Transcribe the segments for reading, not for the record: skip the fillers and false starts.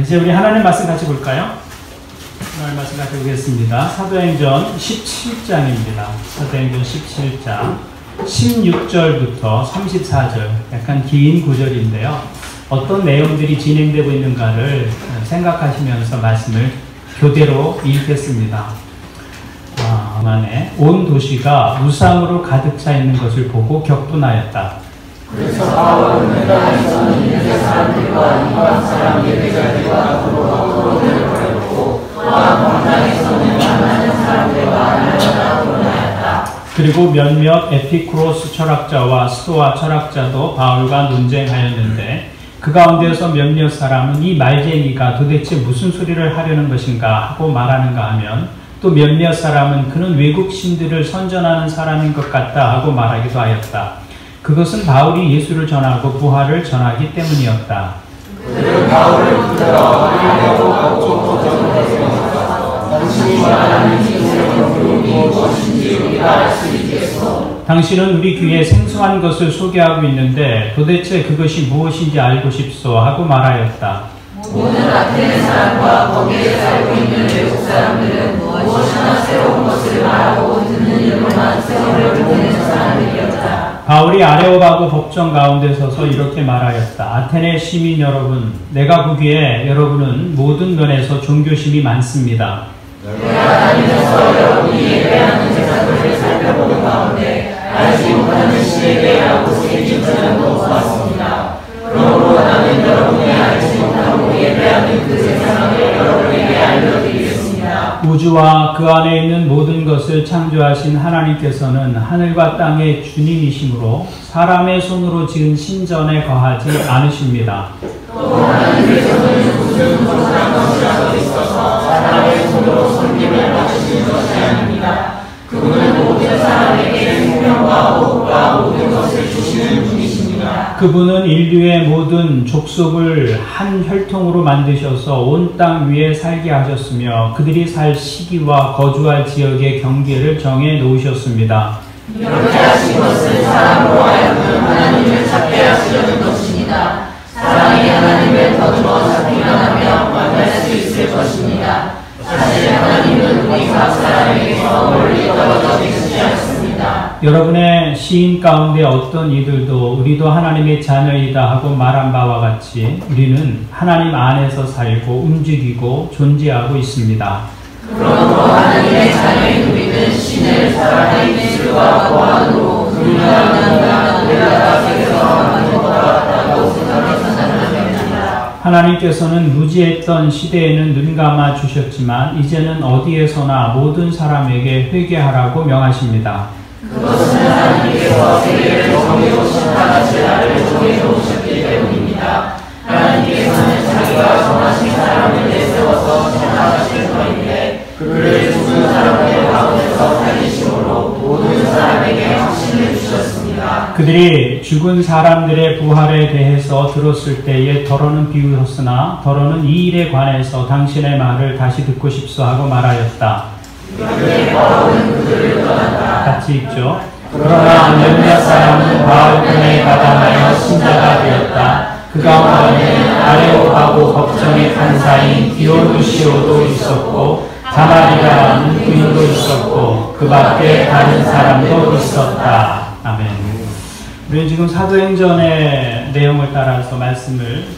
이제 우리 하나님 말씀 같이 볼까요? 하나님 말씀 같이 보겠습니다. 사도행전 17장입니다. 사도행전 17장 16절부터 34절, 약간 긴 구절인데요. 어떤 내용들이 진행되고 있는가를 생각하시면서 말씀을 교대로 읽겠습니다. 만에 온 도시가 우상으로 가득 차 있는 것을 보고 격분하였다. 그래서 바울은 베드로에서는 유대 사람들과 이방 사람 예배자들과 도로를 벌였고 또한 광장에서는 많은 사람들과 날마다 토론하였다. 그리고 몇몇 에피쿠로스 철학자와 스토아 철학자도 바울과 논쟁하였는데 그 가운데서 몇몇 사람은 이 말쟁이가 도대체 무슨 소리를 하려는 것인가 하고 말하는가 하면 또 몇몇 사람은 그는 외국 신들을 선전하는 사람인 것 같다 하고 말하기도 하였다. 그것은 바울이 예수를 전하고 부활을 전하기 때문이었다. 그들은 바울을 붙들어 아레오파고 각종 거짓말을 세워서 당신이 말하는 신의 무엇인지 우리가 알 수 있겠소. 당신은 우리 귀에 생소한 것을 소개하고 있는데 도대체 그것이 무엇인지 알고 싶소 하고 말하였다. 모든 아테네 사람과 거기에 살고 있는 외국 사람들은 무엇이나 새로운 것을 말하고 듣는 일로만 세월을 보내는 사람들이었다. 바울이 아레오바고 법정 가운데 서서 이렇게 말하였다. 아테네 시민 여러분, 내가 보기에 여러분은 모든 면에서 종교심이 많습니다. 내가 다니면서 여러분이 예배하는 제사들을 살펴보는 가운데 알지 못하는 신에게라고 새긴 전형도 보았습니다. 그러므로 나는 여러분이 알지 못하고 예배하는 그 세상을 여러분에게 알려드리겠습니다. 우주와 그 안에 있는 모든 것을 창조하신 하나님께서는 하늘과 땅의 주님이시므로 사람의 손으로 지은 신전에 거하지 않으십니다. 또 하나님께서는 무슨 도시락 것이라도 있어서 사람의 손으로 섬김을 받으시는 것이 아닙니다. 그분은 모든 사람에게 생명과 호흡과 모든 것을 주시는 분이십니다. 그분은 인류의 모든 족속을 한 혈통으로 만드셔서 온 땅 위에 살게 하셨으며 그들이 살 시기와 거주할 지역의 경계를 정해 놓으셨습니다. 이렇게 하신 것은 사람으로 하여금 하나님을 찾게 하시려는 것입니다. 사람이 하나님을 더불어 찾기만 하면 만날 수 있을 것입니다. 사실 하나님은 우리 각 사람에게서 멀리 떨어져 계시지 않습니다. 여러분의 시인 가운데 어떤 이들도 우리도 하나님의 자녀이다 하고 말한 바와 같이 우리는 하나님 안에서 살고 움직이고 존재하고 있습니다. 그러므로 하나님의 자녀인 우리는 신을 살아있는 실과 보안으로 분명한 우리가 세계에서 만든 것 같다고 생각해서는 안 됩니다. 하나님께서는 무지했던 시대에는 눈 감아 주셨지만 이제는 어디에서나 모든 사람에게 회개하라고 명하십니다. 그것은 하나님께서 세계를 정의로 심판하실 날을 정해놓으셨기 때문입니다. 하나님께서는 자기가 정하신 사람을 내세워서 심판하실 터인데 그를 죽은 사람들 가운데서 살리심으로 모든 사람에게 확신을 주셨습니다. 그들이 죽은 사람들의 부활에 대해서 들었을 때에 더러는 비웃었으나 더러는 이 일에 관해서 당신의 말을 다시 듣고 싶소 하고 말하였다. 그런데 바울은 그들을 떠났다. 같이 읽죠. 그러나 몇몇 사람은 바울 편에 가담하여 신자가 되었다. 그 가운데는 아레오파고 법정의 판사인 디오누시오도 있었고 다말이라는 부인도 있었고 그 밖에 다른 사람도 있었다. 아멘. 우리는 지금 사도행전의 내용을 따라서 말씀을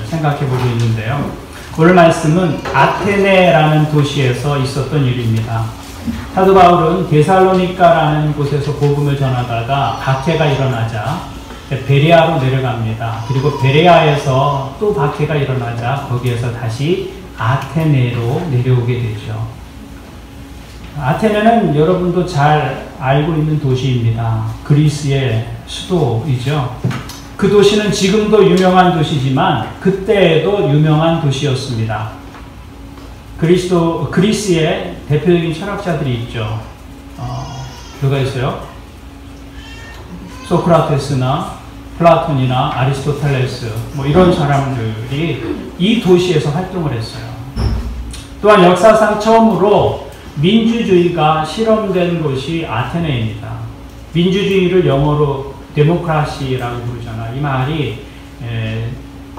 생각해 보고 있는데요. 오늘 말씀은 아테네라는 도시에서 있었던 일입니다. 사도 바울은 데살로니가라는 곳에서 복음을 전하다가 박해가 일어나자 베레아로 내려갑니다. 그리고 베레아에서 또 박해가 일어나자 거기에서 다시 아테네로 내려오게 되죠. 아테네는 여러분도 잘 알고 있는 도시입니다. 그리스의 수도이죠. 그 도시는 지금도 유명한 도시지만 그때에도 유명한 도시였습니다. 그리스의 대표적인 철학자들이 있죠. 누가 있어요? 소크라테스나 플라톤이나 아리스토텔레스 이런 사람들이 이 도시에서 활동을 했어요. 또한 역사상 처음으로 민주주의가 실험된 곳이 아테네입니다. 민주주의를 영어로 데모크라시라고 부르잖아. 이 말이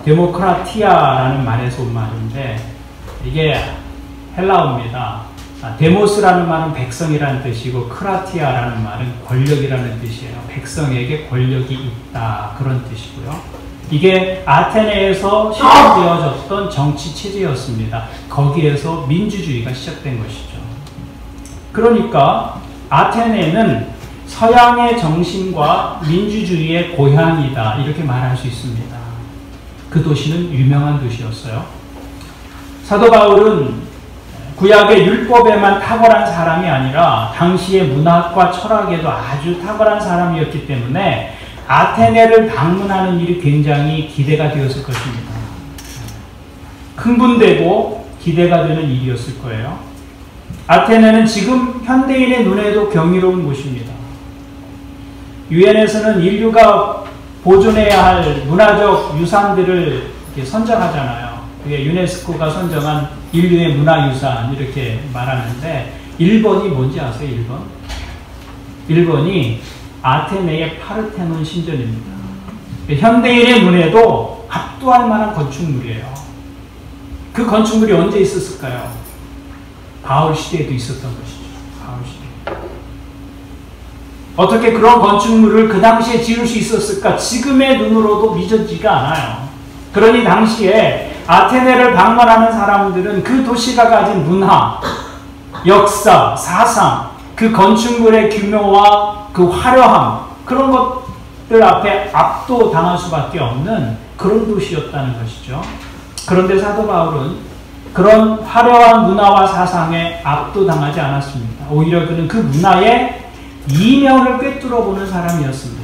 데모크라티아라는 말에서 온 말인데 이게 헬라어입니다. 데모스라는 말은 백성이라는 뜻이고 크라티아라는 말은 권력이라는 뜻이에요. 백성에게 권력이 있다 그런 뜻이고요. 이게 아테네에서 시작되어졌던 정치 체제였습니다. 거기에서 민주주의가 시작된 것이죠. 그러니까 아테네는 서양의 정신과 민주주의의 고향이다 이렇게 말할 수 있습니다. 그 도시는 유명한 도시였어요. 사도 바울은 구약의 율법에만 탁월한 사람이 아니라 당시의 문학과 철학에도 아주 탁월한 사람이었기 때문에 아테네를 방문하는 일이 굉장히 기대가 되었을 것입니다. 흥분되고 기대가 되는 일이었을 거예요. 아테네는 지금 현대인의 눈에도 경이로운 곳입니다. 유엔에서는 인류가 보존해야 할 문화적 유산들을 이렇게 선정하잖아요. 그게 유네스코가 선정한 인류의 문화유산 이렇게 말하는데 1번이 뭔지 아세요? 1번이 아테네의 파르테논 신전입니다. 현대인의 눈에도 압도할 만한 건축물이에요. 그 건축물이 언제 있었을까요? 바울 시대에도 있었던 것이죠. 바울 시대. 어떻게 그런 건축물을 그 당시에 지을 수 있었을까? 지금의 눈으로도 믿어지지가 않아요. 그러니 당시에 아테네를 방문하는 사람들은 그 도시가 가진 문화, 역사, 사상, 그 건축물의 규모와 그 화려함, 그런 것들 앞에 압도당할 수밖에 없는 그런 도시였다는 것이죠. 그런데 사도 바울은 그런 화려한 문화와 사상에 압도당하지 않았습니다. 오히려 그는 그 문화의 이면을 꿰뚫어 보는 사람이었습니다.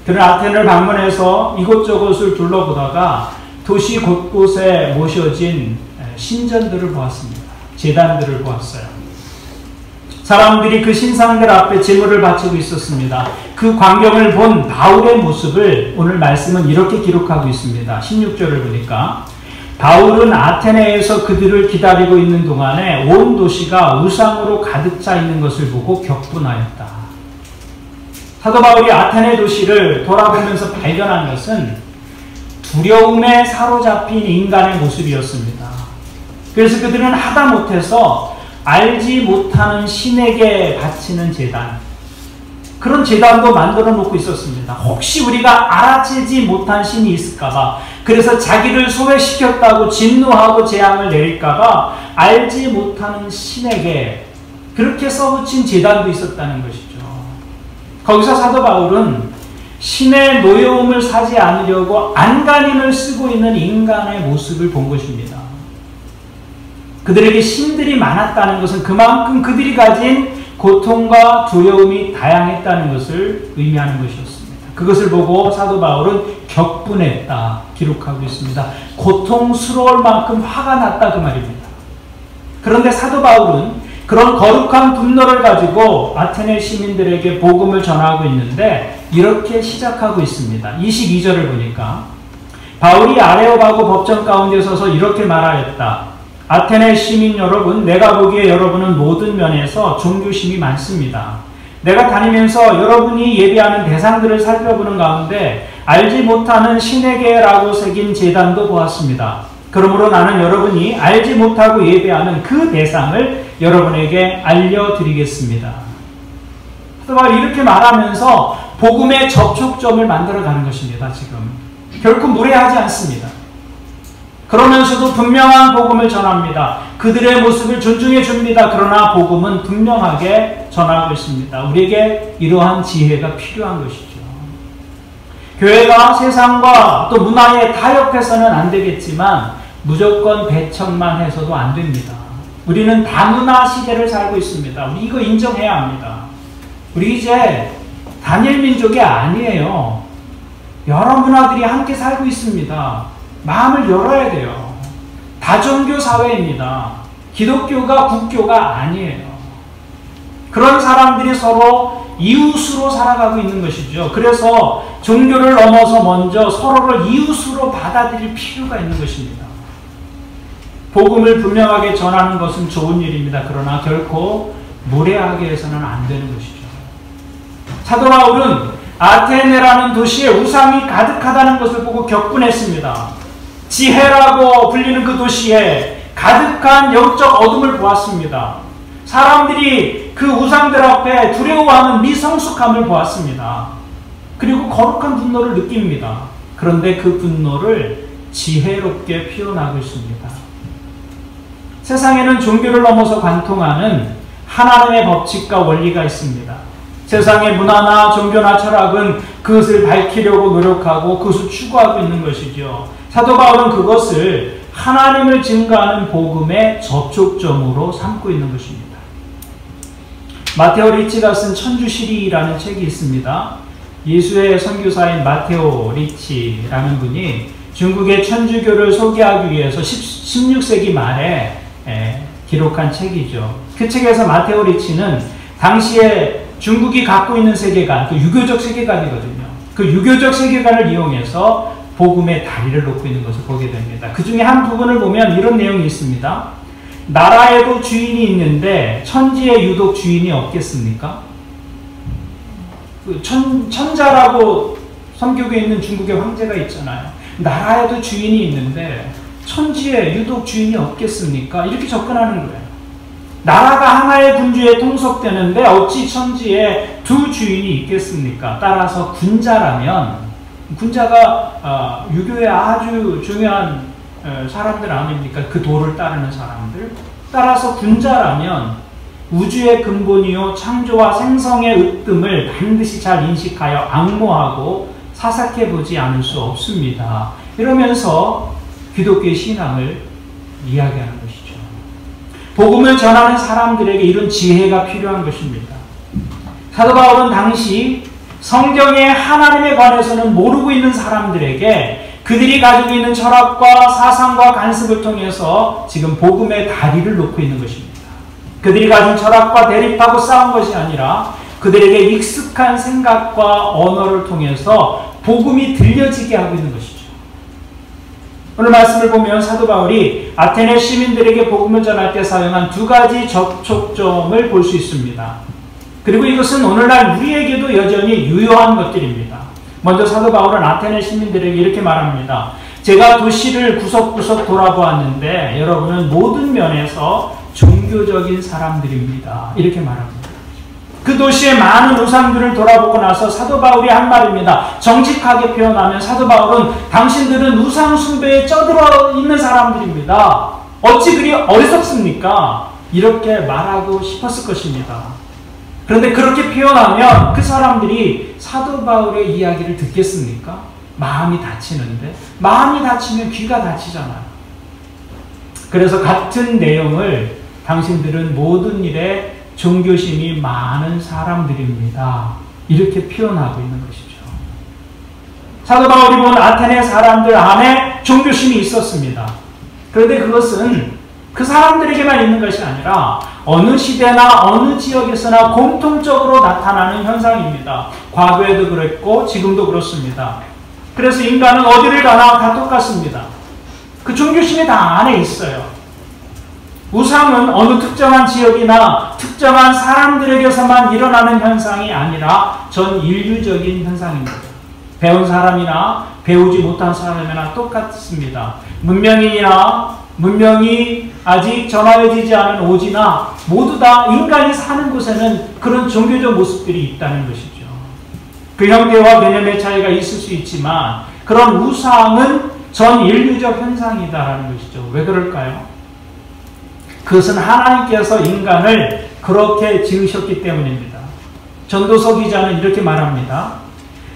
그는 아테네를 방문해서 이곳저곳을 둘러보다가 도시 곳곳에 모셔진 신전들을 보았습니다. 제단들을 보았어요. 사람들이 그 신상들 앞에 제물을 바치고 있었습니다. 그 광경을 본 바울의 모습을 오늘 말씀은 이렇게 기록하고 있습니다. 16절을 보니까 바울은 아테네에서 그들을 기다리고 있는 동안에 온 도시가 우상으로 가득 차 있는 것을 보고 격분하였다. 사도 바울이 아테네 도시를 돌아보면서 발견한 것은 두려움에 사로잡힌 인간의 모습이었습니다. 그래서 그들은 하다못해서 알지 못하는 신에게 바치는 제단, 그런 제단도 만들어 놓고 있었습니다. 혹시 우리가 알아채지 못한 신이 있을까봐, 그래서 자기를 소외시켰다고 진노하고 재앙을 내릴까봐 알지 못하는 신에게 그렇게 써붙인 제단도 있었다는 것이죠. 거기서 사도 바울은 신의 노여움을 사지 않으려고 안간힘을 쓰고 있는 인간의 모습을 본 것입니다. 그들에게 신들이 많았다는 것은 그만큼 그들이 가진 고통과 두려움이 다양했다는 것을 의미하는 것이었습니다. 그것을 보고 사도 바울은 격분했다 기록하고 있습니다. 고통스러울 만큼 화가 났다 그 말입니다. 그런데 사도 바울은 그런 거룩한 분노를 가지고 아테네 시민들에게 복음을 전하고 있는데 이렇게 시작하고 있습니다. 22절을 보니까 바울이 아레오바고 법정 가운데 서서 이렇게 말하였다. 아테네 시민 여러분, 내가 보기에 여러분은 모든 면에서 종교심이 많습니다. 내가 다니면서 여러분이 예배하는 대상들을 살펴보는 가운데 알지 못하는 신에게라고 새긴 제단도 보았습니다. 그러므로 나는 여러분이 알지 못하고 예배하는 그 대상을 여러분에게 알려드리겠습니다. 바울이 이렇게 말하면서 복음의 접촉점을 만들어가는 것입니다. 지금 결코 무례하지 않습니다. 그러면서도 분명한 복음을 전합니다. 그들의 모습을 존중해 줍니다. 그러나 복음은 분명하게 전하고 있습니다. 우리에게 이러한 지혜가 필요한 것이죠. 교회가 세상과 또 문화에 타협해서는 안 되겠지만 무조건 배척만 해서도 안 됩니다. 우리는 다문화 시대를 살고 있습니다. 우리 이거 인정해야 합니다. 우리 이제 단일 민족이 아니에요. 여러 문화들이 함께 살고 있습니다. 마음을 열어야 돼요. 다종교 사회입니다. 기독교가 국교가 아니에요. 그런 사람들이 서로 이웃으로 살아가고 있는 것이죠. 그래서 종교를 넘어서 먼저 서로를 이웃으로 받아들일 필요가 있는 것입니다. 복음을 분명하게 전하는 것은 좋은 일입니다. 그러나 결코 무례하게 해서는 안 되는 것이죠. 사도 바울은 아테네라는 도시에 우상이 가득하다는 것을 보고 격분했습니다. 지혜라고 불리는 그 도시에 가득한 영적 어둠을 보았습니다. 사람들이 그 우상들 앞에 두려워하는 미성숙함을 보았습니다. 그리고 거룩한 분노를 느낍니다. 그런데 그 분노를 지혜롭게 표현하고 있습니다. 세상에는 종교를 넘어서 관통하는 하나님의 법칙과 원리가 있습니다. 세상의 문화나 종교나 철학은 그것을 밝히려고 노력하고 그것을 추구하고 있는 것이죠. 사도 바울은 그것을 하나님을 증거하는 복음의 접촉점으로 삼고 있는 것입니다. 마테오 리치가 쓴 천주시리라는 책이 있습니다. 예수의 선교사인 마테오 리치라는 분이 중국의 천주교를 소개하기 위해서 16세기 말에 기록한 책이죠. 그 책에서 마테오 리치는 당시에 중국이 갖고 있는 세계관, 그 유교적 세계관이거든요. 그 유교적 세계관을 이용해서 복음의 다리를 놓고 있는 것을 보게 됩니다. 그 중에 한 부분을 보면 이런 내용이 있습니다. 나라에도 주인이 있는데 천지에 유독 주인이 없겠습니까? 그 천자라고 선교에 있는 중국의 황제가 있잖아요. 나라에도 주인이 있는데 천지에 유독 주인이 없겠습니까? 이렇게 접근하는 거예요. 나라가 하나의 군주에 통속되는데 어찌 천지에 두 주인이 있겠습니까? 따라서 군자라면, 군자가 유교의 아주 중요한 사람들 아닙니까? 그 도를 따르는 사람들. 따라서 군자라면 우주의 근본이요 창조와 생성의 으뜸을 반드시 잘 인식하여 앙모하고 사삭해보지 않을 수 없습니다. 이러면서 기독교의 신앙을 이야기하는 것이죠. 복음을 전하는 사람들에게 이런 지혜가 필요한 것입니다. 사도 바울은 당시 성경의 하나님에 관해서는 모르고 있는 사람들에게 그들이 가지고 있는 철학과 사상과 관습을 통해서 지금 복음의 다리를 놓고 있는 것입니다. 그들이 가진 철학과 대립하고 싸운 것이 아니라 그들에게 익숙한 생각과 언어를 통해서 복음이 들려지게 하고 있는 것이죠. 오늘 말씀을 보면 사도 바울이 아테네 시민들에게 복음을 전할 때 사용한 두 가지 접촉점을 볼 수 있습니다. 그리고 이것은 오늘날 우리에게도 여전히 유효한 것들입니다. 먼저 사도 바울은 아테네 시민들에게 이렇게 말합니다. 제가 도시를 구석구석 돌아보았는데 여러분은 모든 면에서 종교적인 사람들입니다. 이렇게 말합니다. 그 도시의 많은 우상들을 돌아보고 나서 사도 바울이 한 말입니다. 정직하게 표현하면 사도 바울은 당신들은 우상 숭배에 쩌들어 있는 사람들입니다. 어찌 그리 어리석습니까? 이렇게 말하고 싶었을 것입니다. 그런데 그렇게 표현하면 그 사람들이 사도 바울의 이야기를 듣겠습니까? 마음이 다치는데, 마음이 다치면 귀가 다치잖아요. 그래서 같은 내용을 당신들은 모든 일에 종교심이 많은 사람들입니다. 이렇게 표현하고 있는 것이죠. 사도 바울이 본 아테네 사람들 안에 종교심이 있었습니다. 그런데 그것은 그 사람들에게만 있는 것이 아니라 어느 시대나 어느 지역에서나 공통적으로 나타나는 현상입니다. 과거에도 그랬고 지금도 그렇습니다. 그래서 인간은 어디를 가나 다 똑같습니다. 그 종교심이 다 안에 있어요. 우상은 어느 특정한 지역이나 특정한 사람들에게서만 일어나는 현상이 아니라 전 인류적인 현상입니다. 배운 사람이나 배우지 못한 사람이나 똑같습니다. 문명인이나 문명이 아직 전화해지지 않은 오지나 모두 다 인간이 사는 곳에는 그런 종교적 모습들이 있다는 것이죠. 그 형태와 개념의 차이가 있을 수 있지만 그런 우상은 전 인류적 현상이다라는 것이죠. 왜 그럴까요? 그것은 하나님께서 인간을 그렇게 지으셨기 때문입니다. 전도서 기자는 이렇게 말합니다.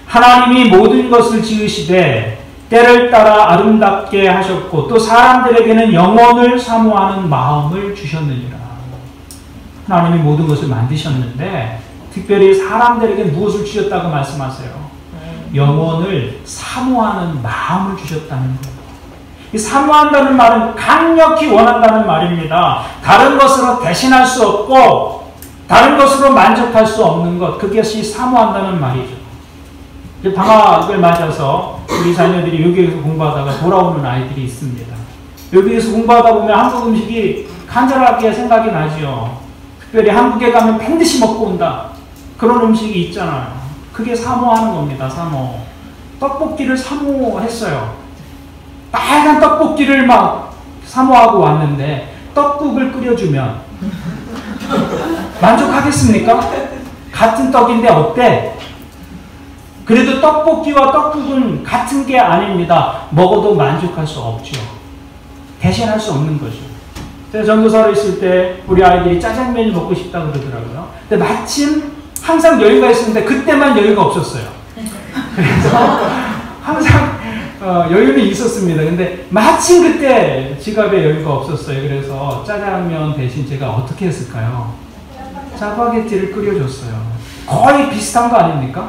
하나님이 모든 것을 지으시되 때를 따라 아름답게 하셨고 또 사람들에게는 영혼을 사모하는 마음을 주셨느니라. 하나님이 모든 것을 만드셨는데 특별히 사람들에게 무엇을 주셨다고 말씀하세요? 영혼을 사모하는 마음을 주셨다는 거예요. 이 사모한다는 말은 강력히 원한다는 말입니다. 다른 것으로 대신할 수 없고 다른 것으로 만족할 수 없는 것, 그것이 사모한다는 말이죠. 방학을 맞아서 우리 자녀들이 여기에서 공부하다가 돌아오는 아이들이 있습니다. 여기에서 공부하다 보면 한국 음식이 간절하게 생각이 나죠. 특별히 한국에 가면 반드시 먹고 온다. 그런 음식이 있잖아요. 그게 사모하는 겁니다. 사모. 떡볶이를 사모했어요. 빨간 떡볶이를 막 사모하고 왔는데 떡국을 끓여주면 만족하겠습니까? 같은 떡인데 어때? 그래도 떡볶이와 떡국은 같은 게 아닙니다. 먹어도 만족할 수 없죠. 대신할 수 없는 거죠. 제가 전도사로 있을 때 우리 아이들이 짜장면이 먹고 싶다 그러더라고요. 근데 마침 항상 여유가 있었는데 그때만 여유가 없었어요. 그래서 항상 여유는 있었습니다. 근데 마침 그때 지갑에 여유가 없었어요. 그래서 짜장면 대신 제가 어떻게 했을까요? 짜파게티를 끓여줬어요. 거의 비슷한 거 아닙니까?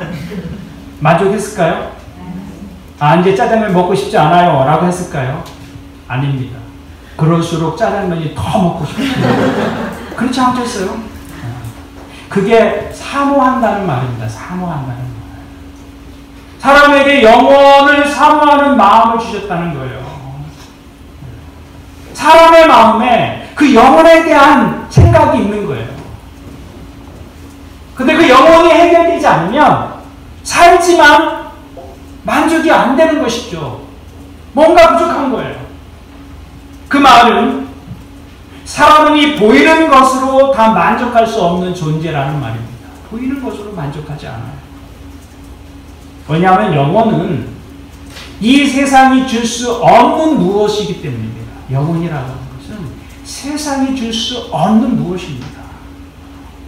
만족했을까요? 아, 이제 짜장면 먹고 싶지 않아요 라고 했을까요? 아닙니다. 그럴수록 짜장면이 더 먹고 싶습니다. 그렇지 않겠어요? 그게 사모한다는 말입니다. 사모한다는 말. 사람에게 영원을 사모하는 마음을 주셨다는 거예요. 사람의 마음에 그 영혼에 대한 생각이 있는 거예요. 근데 그 영혼이 해결되지 않으면 살지만 만족이 안 되는 것이죠. 뭔가 부족한 거예요. 그 말은 사람은 이 보이는 것으로 다 만족할 수 없는 존재라는 말입니다. 보이는 것으로 만족하지 않아요. 왜냐하면 영혼은 이 세상이 줄 수 없는 무엇이기 때문입니다. 영혼이라는 것은 세상이 줄 수 없는 무엇입니다.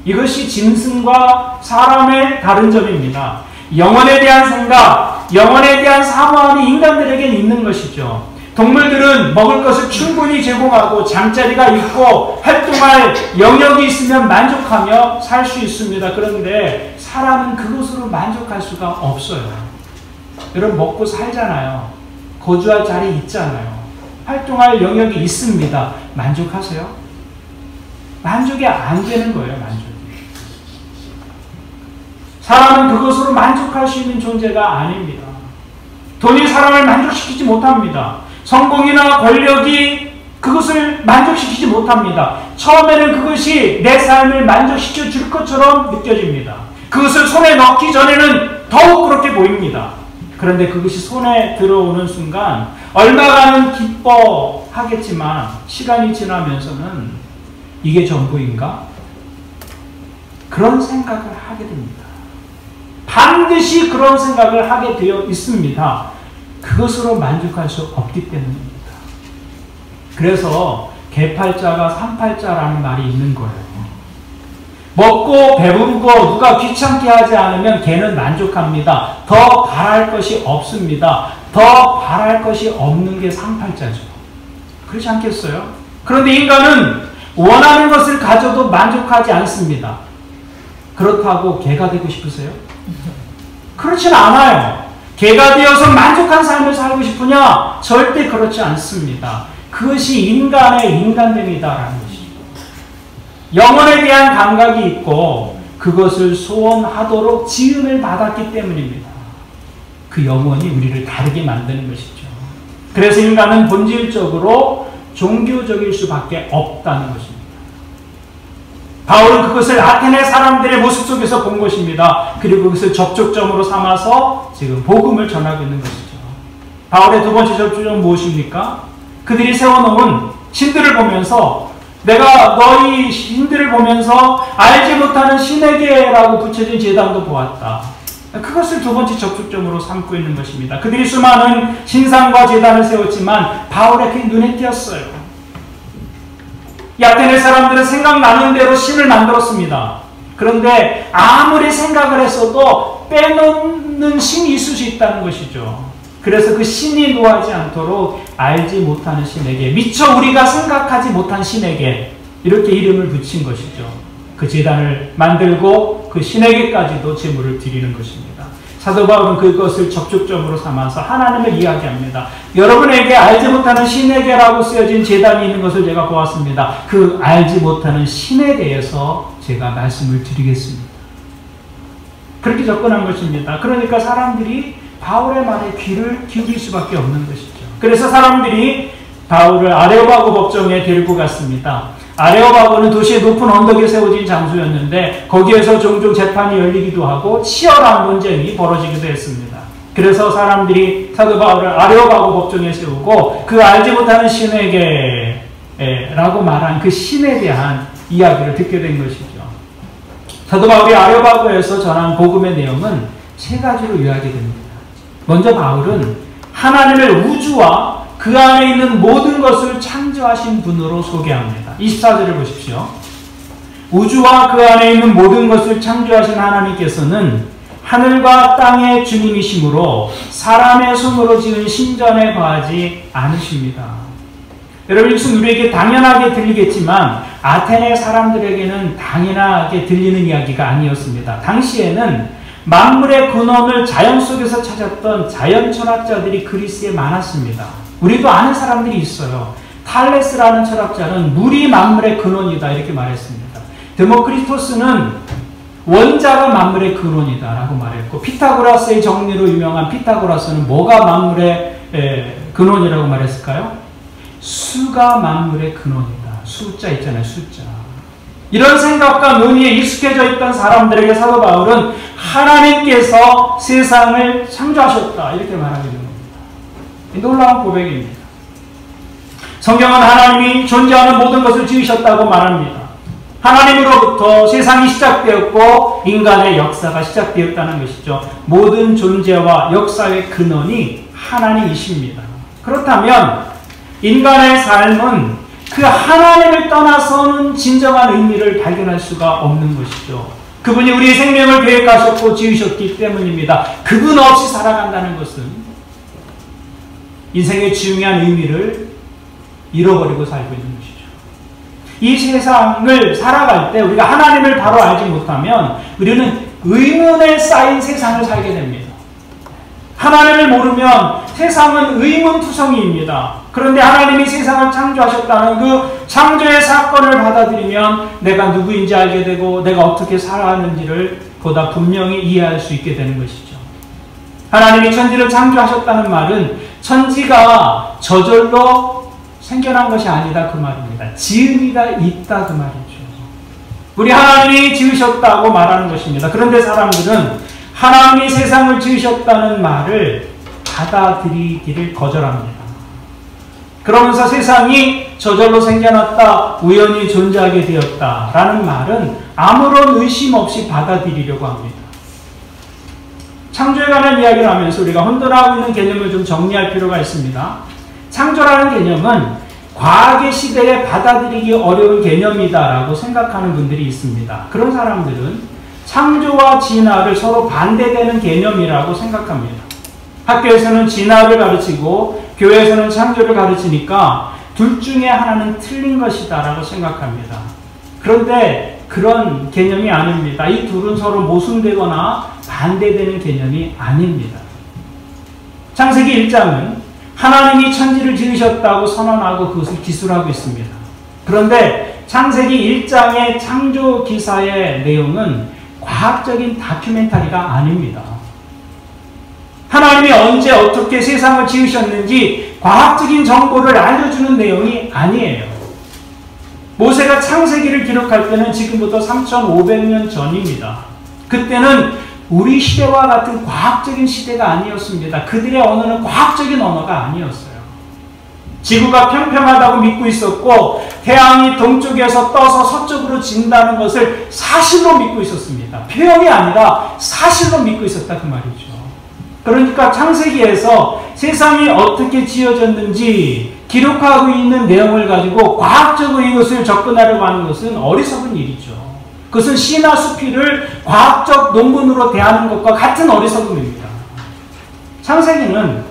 이것이 짐승과 사람의 다른 점입니다. 영혼에 대한 생각, 영혼에 대한 사모함이 인간들에게는 있는 것이죠. 동물들은 먹을 것을 충분히 제공하고 잠자리가 있고 활동할 영역이 있으면 만족하며 살 수 있습니다. 그런데 사람은 그것으로 만족할 수가 없어요. 여러분 먹고 살잖아요. 거주할 자리 있잖아요. 활동할 영역이 있습니다. 만족하세요? 만족이 안 되는 거예요. 만족이. 사람은 그것으로 만족할 수 있는 존재가 아닙니다. 돈이 사람을 만족시키지 못합니다. 성공이나 권력이 그것을 만족시키지 못합니다. 처음에는 그것이 내 삶을 만족시켜 줄 것처럼 느껴집니다. 그것을 손에 넣기 전에는 더욱 그렇게 보입니다. 그런데 그것이 손에 들어오는 순간 얼마간은 기뻐하겠지만 시간이 지나면서는 이게 전부인가? 그런 생각을 하게 됩니다. 반드시 그런 생각을 하게 되어 있습니다. 그것으로 만족할 수 없기 때문입니다. 그래서 개팔자가 삼팔자라는 말이 있는 거예요. 먹고 배부르고 누가 귀찮게 하지 않으면 개는 만족합니다. 더 바랄 것이 없습니다. 더 바랄 것이 없는 게 삼팔자죠. 그렇지 않겠어요? 그런데 인간은 원하는 것을 가져도 만족하지 않습니다. 그렇다고 개가 되고 싶으세요? 그렇진 않아요. 개가 되어서 만족한 삶을 살고 싶으냐? 절대 그렇지 않습니다. 그것이 인간의 인간됨이다라는 것이죠. 영혼에 대한 감각이 있고 그것을 소원하도록 지음을 받았기 때문입니다. 그 영혼이 우리를 다르게 만드는 것이죠. 그래서 인간은 본질적으로 종교적일 수밖에 없다는 것입니다. 바울은 그것을 아테네 사람들의 모습 속에서 본 것입니다. 그리고 그것을 접촉점으로 삼아서 지금 복음을 전하고 있는 것이죠. 바울의 두 번째 접촉점은 무엇입니까? 그들이 세워놓은 신들을 보면서 내가 너희 신들을 보면서 알지 못하는 신에게라고 붙여진 제단도 보았다. 그것을 두 번째 접촉점으로 삼고 있는 것입니다. 그들이 수많은 신상과 제단을 세웠지만 바울에게 눈에 띄었어요. 이 아테네 사람들은 생각나는 대로 신을 만들었습니다. 그런데 아무리 생각을 했어도 빼놓는 신이 있을 수 있다는 것이죠. 그래서 그 신이 노하지 않도록 알지 못하는 신에게, 미처 우리가 생각하지 못한 신에게 이렇게 이름을 붙인 것이죠. 그 제단을 만들고 그 신에게까지도 제물을 드리는 것입니다. 사도 바울은 그것을 접촉점으로 삼아서 하나님을 이야기합니다. 여러분에게 알지 못하는 신에게라고 쓰여진 제단이 있는 것을 제가 보았습니다. 그 알지 못하는 신에 대해서 제가 말씀을 드리겠습니다. 그렇게 접근한 것입니다. 그러니까 사람들이 바울의 말에 귀를 기울일 수밖에 없는 것이죠. 그래서 사람들이 바울을 아레오바고 법정에 데리고 갔습니다. 아레오바고는 도시의 높은 언덕에 세워진 장소였는데 거기에서 종종 재판이 열리기도 하고 치열한 논쟁이 벌어지기도 했습니다. 그래서 사람들이 사도 바울을 아레오바고 법정에 세우고 그 알지 못하는 신에게 라고 말한 그 신에 대한 이야기를 듣게 된 것이죠. 사도 바울이 아레오바고에서 전한 복음의 내용은 세 가지로 요약이 됩니다. 먼저 바울은 하나님의 우주와 그 안에 있는 모든 것을 창조하신 분으로 소개합니다. 24절을 보십시오. 우주와 그 안에 있는 모든 것을 창조하신 하나님께서는 하늘과 땅의 주님이시므로 사람의 손으로 지은 신전에 거하지 않으십니다. 여러분, 이것은 우리에게 당연하게 들리겠지만 아테네 사람들에게는 당연하게 들리는 이야기가 아니었습니다. 당시에는 만물의 근원을 자연 속에서 찾았던 자연철학자들이 그리스에 많았습니다. 우리도 아는 사람들이 있어요. 탈레스라는 철학자는 물이 만물의 근원이다 이렇게 말했습니다. 데모크리토스는 원자가 만물의 근원이다 라고 말했고, 피타고라스의 정리로 유명한 피타고라스는 뭐가 만물의 근원이라고 말했을까요? 수가 만물의 근원이다. 숫자 있잖아요, 숫자. 이런 생각과 논의에 익숙해져 있던 사람들에게 사도 바울은 하나님께서 세상을 창조하셨다 이렇게 말하게 되는 겁니다. 놀라운 고백입니다. 성경은 하나님이 존재하는 모든 것을 지으셨다고 말합니다. 하나님으로부터 세상이 시작되었고 인간의 역사가 시작되었다는 것이죠. 모든 존재와 역사의 근원이 하나님이십니다. 그렇다면 인간의 삶은 그 하나님을 떠나서는 진정한 의미를 발견할 수가 없는 것이죠. 그분이 우리의 생명을 계획하셨고 지으셨기 때문입니다. 그분 없이 살아간다는 것은 인생의 중요한 의미를 잃어버리고 살고 있는 것이죠. 이 세상을 살아갈 때 우리가 하나님을 바로 알지 못하면 우리는 의문에 쌓인 세상을 살게 됩니다. 하나님을 모르면 세상은 의문투성이입니다. 그런데 하나님이 세상을 창조하셨다는 그 창조의 사건을 받아들이면 내가 누구인지 알게 되고 내가 어떻게 살아가는지를 보다 분명히 이해할 수 있게 되는 것이죠. 하나님이 천지를 창조하셨다는 말은 천지가 저절로 생겨난 것이 아니다 그 말입니다. 지음이가 있다 그 말이죠. 우리 하나님이 지으셨다고 말하는 것입니다. 그런데 사람들은 하나님이 세상을 지으셨다는 말을 받아들이기를 거절합니다. 그러면서 세상이 저절로 생겨났다, 우연히 존재하게 되었다라는 말은 아무런 의심 없이 받아들이려고 합니다. 창조에 관한 이야기를 하면서 우리가 혼돈하고 있는 개념을 좀 정리할 필요가 있습니다. 창조라는 개념은 과학의 시대에 받아들이기 어려운 개념이다라고 생각하는 분들이 있습니다. 그런 사람들은 창조와 진화를 서로 반대되는 개념이라고 생각합니다. 학교에서는 진화를 가르치고 교회에서는 창조를 가르치니까 둘 중에 하나는 틀린 것이다 라고 생각합니다. 그런데 그런 개념이 아닙니다. 이 둘은 서로 모순되거나 반대되는 개념이 아닙니다. 창세기 1장은 하나님이 천지를 지으셨다고 선언하고 그것을 기술하고 있습니다. 그런데 창세기 1장의 창조 기사의 내용은 과학적인 다큐멘터리가 아닙니다. 하나님이 언제 어떻게 세상을 지으셨는지 과학적인 정보를 알려주는 내용이 아니에요. 모세가 창세기를 기록할 때는 지금부터 3,500년 전입니다. 그때는 우리 시대와 같은 과학적인 시대가 아니었습니다. 그들의 언어는 과학적인 언어가 아니었어요. 지구가 평평하다고 믿고 있었고 태양이 동쪽에서 떠서 서쪽으로 진다는 것을 사실로 믿고 있었습니다. 표현이 아니라 사실로 믿고 있었다 그 말이죠. 그러니까 창세기에서 세상이 어떻게 지어졌는지 기록하고 있는 내용을 가지고 과학적으로 이것을 접근하려고 하는 것은 어리석은 일이죠. 그것은 시나 수필을 과학적 논문으로 대하는 것과 같은 어리석음입니다. 창세기는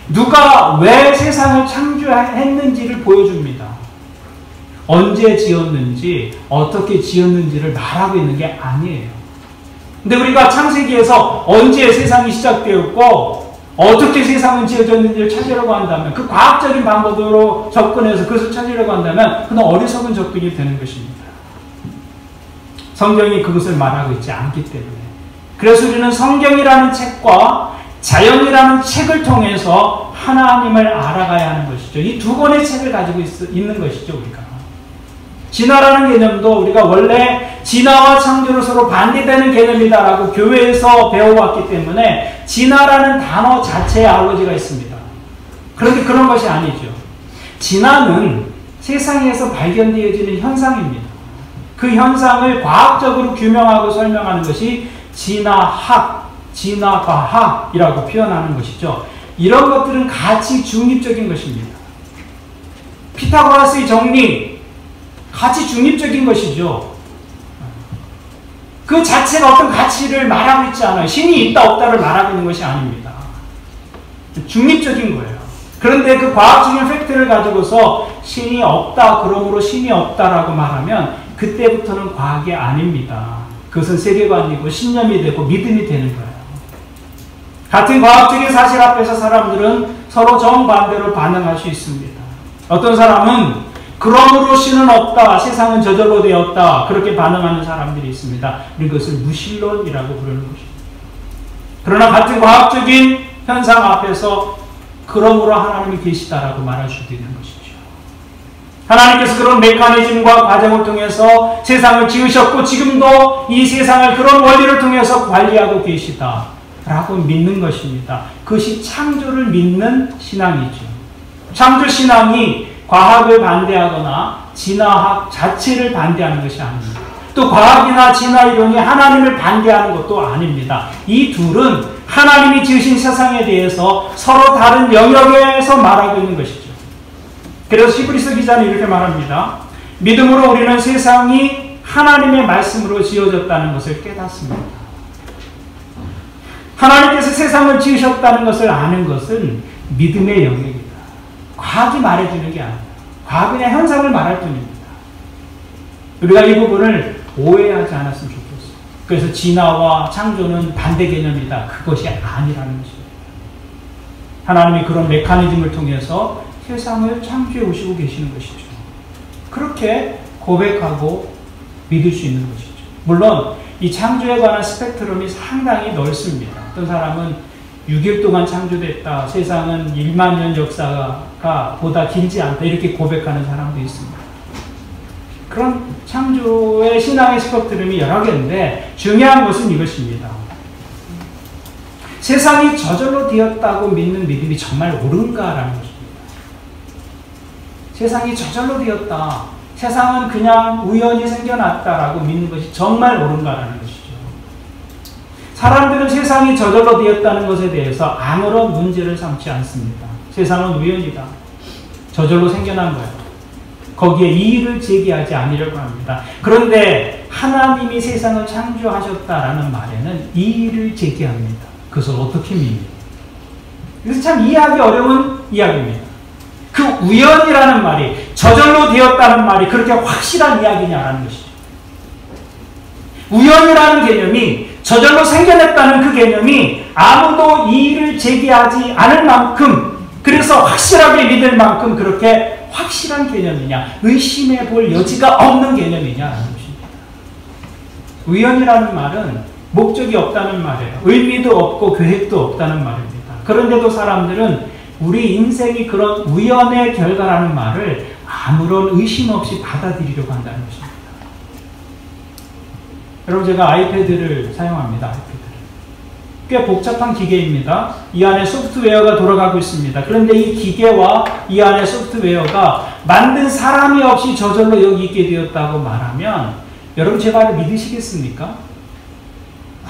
누가 왜 세상을 창조했는지를 보여줍니다. 언제 지었는지, 어떻게 지었는지를 말하고 있는 게 아니에요. 근데 우리가 창세기에서 언제 세상이 시작되었고 어떻게 세상은 지어졌는지를 찾으려고 한다면, 그 과학적인 방법으로 접근해서 그것을 찾으려고 한다면 그건 어리석은 접근이 되는 것입니다. 성경이 그것을 말하고 있지 않기 때문에. 그래서 우리는 성경이라는 책과 자연이라는 책을 통해서 하나님을 알아가야 하는 것이죠. 이 두 권의 책을 가지고 있는 것이죠, 우리가. 진화라는 개념도 우리가 원래 진화와 창조는 서로 반대되는 개념이다라고 교회에서 배워왔기 때문에 진화라는 단어 자체에 알러지가 있습니다. 그런데 그런 것이 아니죠. 진화는 세상에서 발견되어지는 현상입니다. 그 현상을 과학적으로 규명하고 설명하는 것이 진화학, 진화과학이라고 표현하는 것이죠. 이런 것들은 가치 중립적인 것입니다. 피타고라스의 정리, 가치 중립적인 것이죠. 그 자체가 어떤 가치를 말하고 있지 않아요. 신이 있다 없다를 말하고 있는 것이 아닙니다. 중립적인 거예요. 그런데 그 과학적인 팩트를 가지고서 신이 없다, 그러므로 신이 없다라고 말하면 그때부터는 과학이 아닙니다. 그것은 세계관이고 신념이 되고 믿음이 되는 거예요. 같은 과학적인 사실 앞에서 사람들은 서로 정반대로 반응할 수 있습니다. 어떤 사람은 그러므로 신은 없다, 세상은 저절로 되었다, 그렇게 반응하는 사람들이 있습니다. 이것을 무신론이라고 부르는 것입니다. 그러나 같은 과학적인 현상 앞에서 그러므로 하나님이 계시다라고 말할 수도 있는 것이죠. 하나님께서 그런 메커니즘과 과정을 통해서 세상을 지으셨고 지금도 이 세상을 그런 원리를 통해서 관리하고 계시다라고 믿는 것입니다. 그것이 창조를 믿는 신앙이죠. 창조신앙이 과학을 반대하거나 진화학 자체를 반대하는 것이 아닙니다. 또 과학이나 진화이론이 하나님을 반대하는 것도 아닙니다. 이 둘은 하나님이 지으신 세상에 대해서 서로 다른 영역에서 말하고 있는 것이죠. 그래서 히브리서 기자는 이렇게 말합니다. 믿음으로 우리는 세상이 하나님의 말씀으로 지어졌다는 것을 깨닫습니다. 하나님께서 세상을 지으셨다는 것을 아는 것은 믿음의 영역입니다. 과학이 말해주는 게 아니에요. 과학은 그냥 현상을 말할 뿐입니다. 우리가 이 부분을 오해하지 않았으면 좋겠어요. 그래서 진화와 창조는 반대 개념이다. 그것이 아니라는 것입니다. 하나님이 그런 메커니즘을 통해서 세상을 창조해 오시고 계시는 것이죠. 그렇게 고백하고 믿을 수 있는 것이죠. 물론 이 창조에 관한 스펙트럼이 상당히 넓습니다. 어떤 사람은 6일 동안 창조됐다. 세상은 1만 년 역사가 보다 길지 않다. 이렇게 고백하는 사람도 있습니다. 그런 창조의 신앙의 스펙트럼이 여러 개인데 중요한 것은 이것입니다. 세상이 저절로 되었다고 믿는 믿음이 정말 옳은가라는 것입니다. 세상이 저절로 되었다. 세상은 그냥 우연히 생겨났다라고 믿는 것이 정말 옳은가라는 것이죠. 사람들은 세상이 저절로 되었다는 것에 대해서 아무런 문제를 삼지 않습니다. 세상은 우연이다. 저절로 생겨난 거예요. 거기에 이의를 제기하지 않으려고 합니다. 그런데 하나님이 세상을 창조하셨다라는 말에는 이의를 제기합니다. 그것을 어떻게 믿느냐. 그래서 참 이해하기 어려운 이야기입니다. 그 우연이라는 말이, 저절로 되었다는 말이 그렇게 확실한 이야기냐라는 것이죠. 우연이라는 개념이, 저절로 생겨났다는 그 개념이 아무도 이의를 제기하지 않을 만큼, 그래서 확실하게 믿을 만큼 그렇게 확실한 개념이냐, 의심해 볼 여지가 없는 개념이냐라는 것입니다. 우연이라는 말은 목적이 없다는 말이에요. 의미도 없고 계획도 없다는 말입니다. 그런데도 사람들은 우리 인생이 그런 우연의 결과라는 말을 아무런 의심 없이 받아들이려고 한다는 것입니다. 여러분, 제가 아이패드를 사용합니다. 아이패드를. 꽤 복잡한 기계입니다. 이 안에 소프트웨어가 돌아가고 있습니다. 그런데 이 기계와 이 안에 소프트웨어가 만든 사람이 없이 저절로 여기 있게 되었다고 말하면 여러분 제 말을 믿으시겠습니까?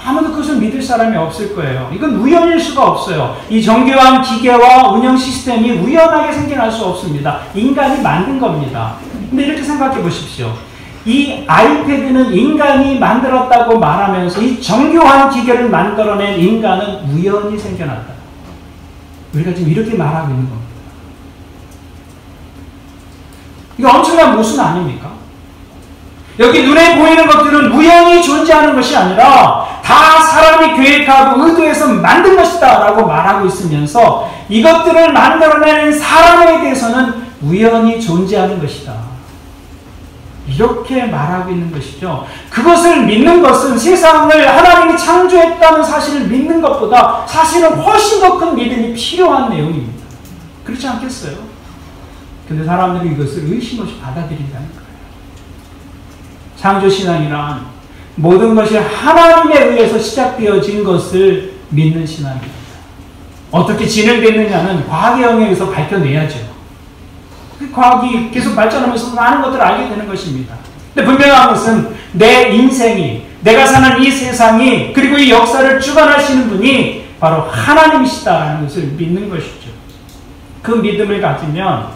아무도 그것을 믿을 사람이 없을 거예요. 이건 우연일 수가 없어요. 이 정교한 기계와 운영 시스템이 우연하게 생겨날 수 없습니다. 인간이 만든 겁니다. 근데 이렇게 생각해 보십시오. 이 아이패드는 인간이 만들었다고 말하면서 이 정교한 기계를 만들어낸 인간은 우연히 생겨났다. 우리가 지금 이렇게 말하고 있는 겁니다. 이거 엄청난 모순 아닙니까? 여기 눈에 보이는 것들은 우연히 존재하는 것이 아니라 다 사람이 계획하고 의도해서 만든 것이다 라고 말하고 있으면서 이것들을 만들어내는 사람에 대해서는 우연히 존재하는 것이다. 이렇게 말하고 있는 것이죠. 그것을 믿는 것은 세상을 하나님이 창조했다는 사실을 믿는 것보다 사실은 훨씬 더 큰 믿음이 필요한 내용입니다. 그렇지 않겠어요? 근데 사람들이 이것을 의심 없이 받아들인다는 거예요. 창조신앙이란 모든 것이 하나님에 의해서 시작되어진 것을 믿는 신앙입니다. 어떻게 진행됐느냐는 과학의 영역에서 밝혀내야죠. 과학이 계속 발전하면서 많은 것들을 알게 되는 것입니다. 근데 분명한 것은 내 인생이, 내가 사는 이 세상이, 그리고 이 역사를 주관하시는 분이 바로 하나님이시다라는 것을 믿는 것이죠. 그 믿음을 가지면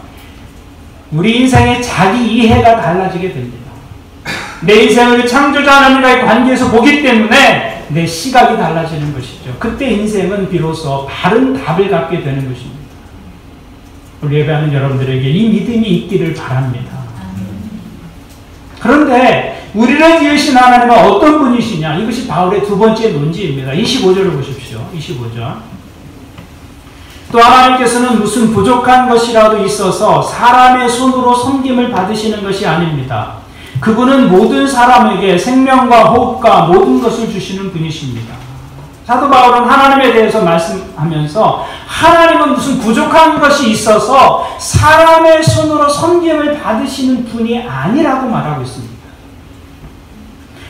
우리 인생의 자기 이해가 달라지게 됩니다. 내 인생을 창조자 하나님과의 관계에서 보기 때문에 내 시각이 달라지는 것이죠. 그때 인생은 비로소 바른 답을 갖게 되는 것입니다. 우리 예배하는 여러분들에게 이 믿음이 있기를 바랍니다. 그런데 우리를 지으신 하나님은 어떤 분이시냐? 이것이 바울의 두 번째 논지입니다. 25절을 보십시오. 25절. 또 하나님께서는 무슨 부족한 것이라도 있어서 사람의 손으로 섬김을 받으시는 것이 아닙니다. 그분은 모든 사람에게 생명과 호흡과 모든 것을 주시는 분이십니다. 사도 바울은 하나님에 대해서 말씀하면서 하나님은 무슨 부족한 것이 있어서 사람의 손으로 섬김을 받으시는 분이 아니라고 말하고 있습니다.